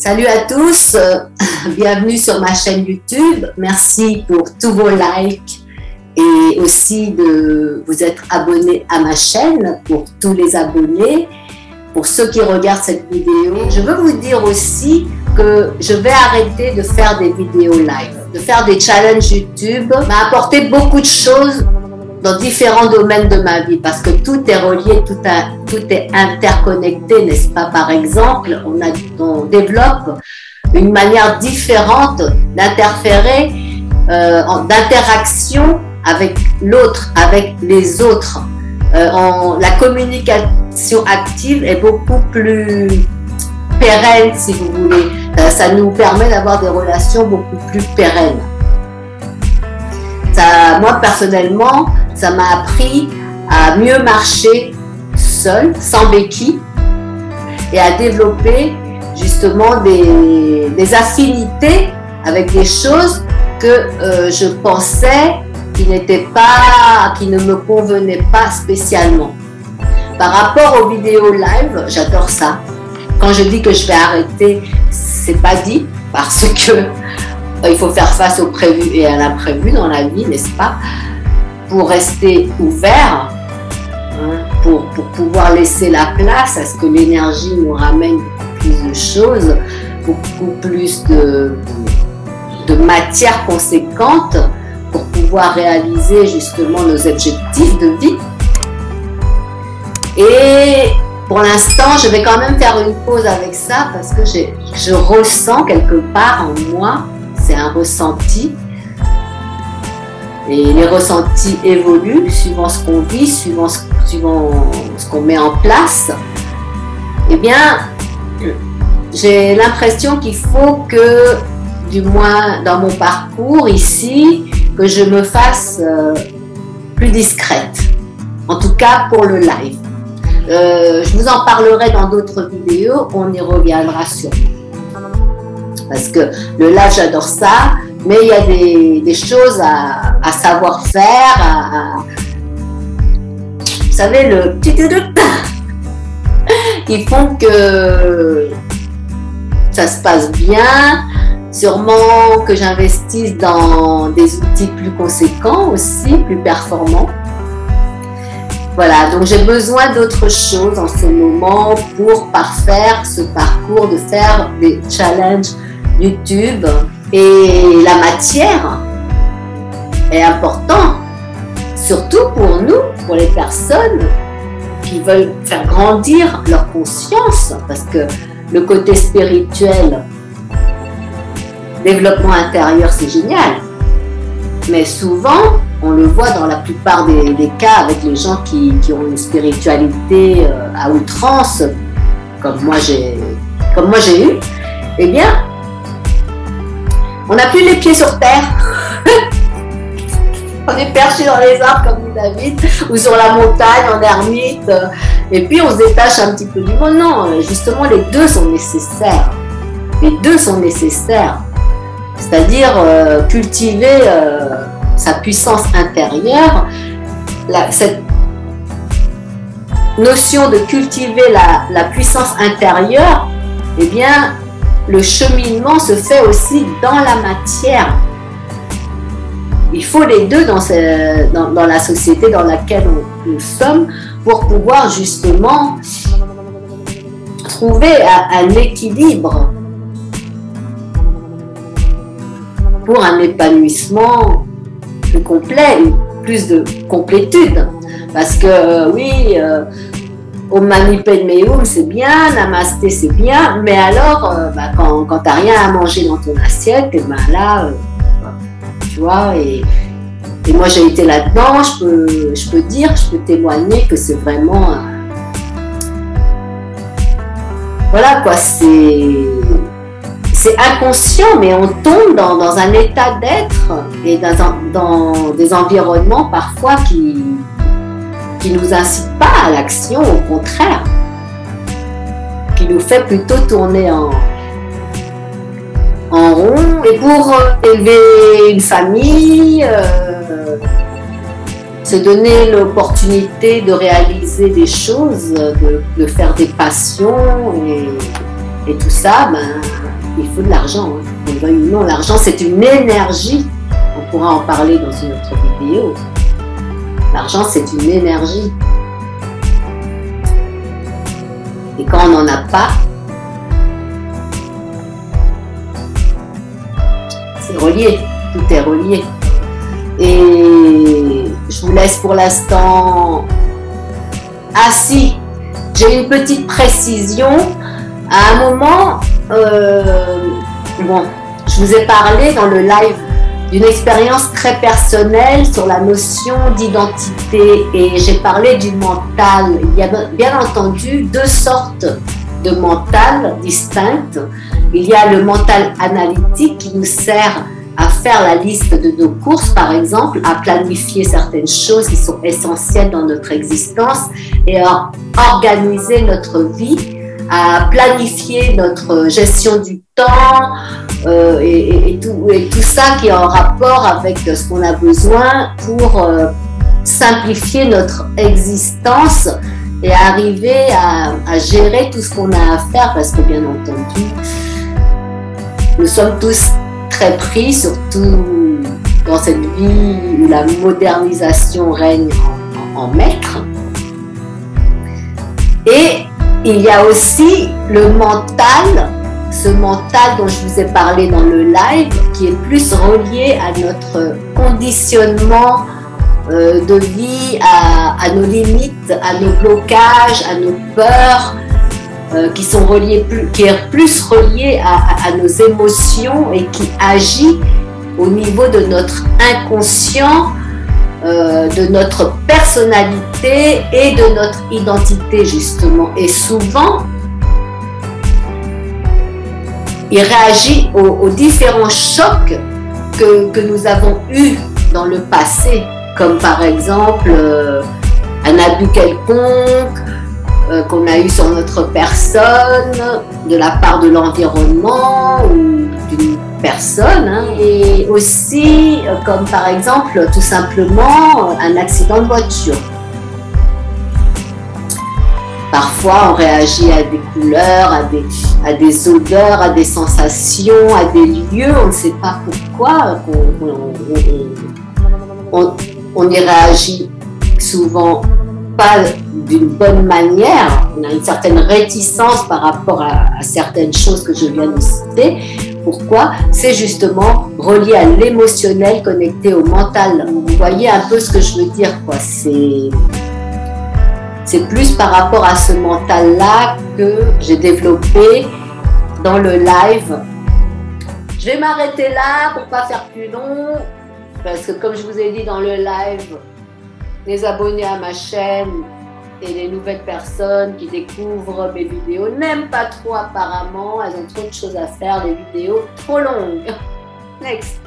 Salut à tous, bienvenue sur ma chaîne YouTube. Merci pour tous vos likes et aussi de vous être abonnés à ma chaîne pour tous les abonnés. Pour ceux qui regardent cette vidéo, je veux vous dire aussi que je vais arrêter de faire des vidéos live, de faire des challenges YouTube. M'a apporté beaucoup de choses dans différents domaines de ma vie parce que tout est relié, tout est interconnecté, n'est-ce pas? Par exemple, on développe une manière différente d'interférer, d'interaction avec l'autre, avec les autres. La communication active est beaucoup plus pérenne, si vous voulez. Ça nous permet d'avoir des relations beaucoup plus pérennes. Moi, personnellement, ça m'a appris à mieux marcher seul, sans béquille, et à développer justement des affinités avec des choses que je pensais qui ne me convenaient pas spécialement. Par rapport aux vidéos live, j'adore ça. Quand je dis que je vais arrêter, c'est pas dit parce que il faut faire face au prévu et à l'imprévu dans la vie, n'est-ce pas? Pour rester ouvert, pour pouvoir laisser la place à ce que l'énergie nous ramène beaucoup plus de choses, beaucoup plus de matière conséquente pour pouvoir réaliser justement nos objectifs de vie. Et pour l'instant, je vais quand même faire une pause avec ça parce que je ressens quelque part en moi, c'est un ressenti. Et les ressentis évoluent suivant ce qu'on vit, suivant ce qu'on met en place. Eh bien, j'ai l'impression qu'il faut que, du moins dans mon parcours ici, que je me fasse plus discrète. En tout cas pour le live. Je vous en parlerai dans d'autres vidéos, on y reviendra sûrement. Parce que le live, j'adore ça, mais il y a des choses à savoir faire, vous savez, le petit qui font que ça se passe bien, sûrement que j'investisse dans des outils plus conséquents aussi, plus performants. Voilà, donc j'ai besoin d'autre chose en ce moment pour parfaire ce parcours, de faire des challenges YouTube. Et la matière est importante, surtout pour nous, pour les personnes qui veulent faire grandir leur conscience, parce que le côté spirituel, développement intérieur, c'est génial. Mais souvent, on le voit dans la plupart des cas avec les gens qui ont une spiritualité à outrance, comme moi j'ai eu, eh bien, on n'a plus les pieds sur terre. On est perché dans les arbres comme dit David, ou sur la montagne en ermite, et puis on se détache un petit peu du monde. Non, justement, les deux sont nécessaires. Les deux sont nécessaires. C'est-à-dire cultiver sa puissance intérieure, cette notion de cultiver la puissance intérieure, eh bien, le cheminement se fait aussi dans la matière. Il faut les deux dans la société dans laquelle nous sommes pour pouvoir justement trouver un équilibre pour un épanouissement plus complet, plus de complétude. Parce que oui, Om Mani Padme Hum c'est bien, Namasté c'est bien, mais alors quand t'as rien à manger dans ton assiette, et ben là, tu vois, et moi j'ai été là-dedans, je peux témoigner que c'est vraiment, voilà quoi, c'est inconscient, mais on tombe dans un état d'être et dans des environnements parfois qui nous incite pas à l'action, au contraire, qui nous fait plutôt tourner en rond. Et pour élever une famille, se donner l'opportunité de réaliser des choses, de faire des passions et tout ça, ben, il faut de l'argent. Hein. On le veuille ou non, l'argent c'est une énergie. On pourra en parler dans une autre vidéo. L'argent c'est une énergie. Et quand on n'en a pas, c'est relié, tout est relié. Et je vous laisse pour l'instant. Ah si, j'ai une petite précision. À un moment, bon, je vous ai parlé dans le live d'une expérience très personnelle sur la notion d'identité et j'ai parlé du mental. Il y a bien entendu deux sortes de mental distinctes. Il y a le mental analytique qui nous sert à faire la liste de nos courses, par exemple, à planifier certaines choses qui sont essentielles dans notre existence et à organiser notre vie, à planifier notre gestion du temps et tout ça qui est en rapport avec ce qu'on a besoin pour simplifier notre existence et arriver à gérer tout ce qu'on a à faire parce que bien entendu, nous sommes tous très pris, surtout dans cette vie où la modernisation règne en maître. Et il y a aussi le mental, ce mental dont je vous ai parlé dans le live, qui est plus relié à notre conditionnement de vie, à nos limites, à nos blocages, à nos peurs, qui est plus relié à nos émotions et qui agit au niveau de notre inconscient, de notre personnalité et de notre identité justement. Et souvent, il réagit aux différents chocs que nous avons eus dans le passé, comme par exemple un abus quelconque, qu'on a eu sur notre personne, de la part de l'environnement ou d'une personne, hein. Et aussi comme par exemple tout simplement un accident de voiture. Parfois on réagit à des couleurs, à des odeurs, à des sensations, à des lieux, on ne sait pas pourquoi, on y réagit souvent pas d'une bonne manière, on a une certaine réticence par rapport à certaines choses que je viens de citer. Pourquoi? C'est justement relié à l'émotionnel connecté au mental. Vous voyez un peu ce que je veux dire, quoi. C'est plus par rapport à ce mental-là que j'ai développé dans le live. Je vais m'arrêter là pour pas faire plus long, parce que comme je vous ai dit dans le live, les abonnés à ma chaîne et les nouvelles personnes qui découvrent mes vidéos n'aiment pas trop apparemment, elles ont trop de choses à faire, des vidéos trop longues. Next.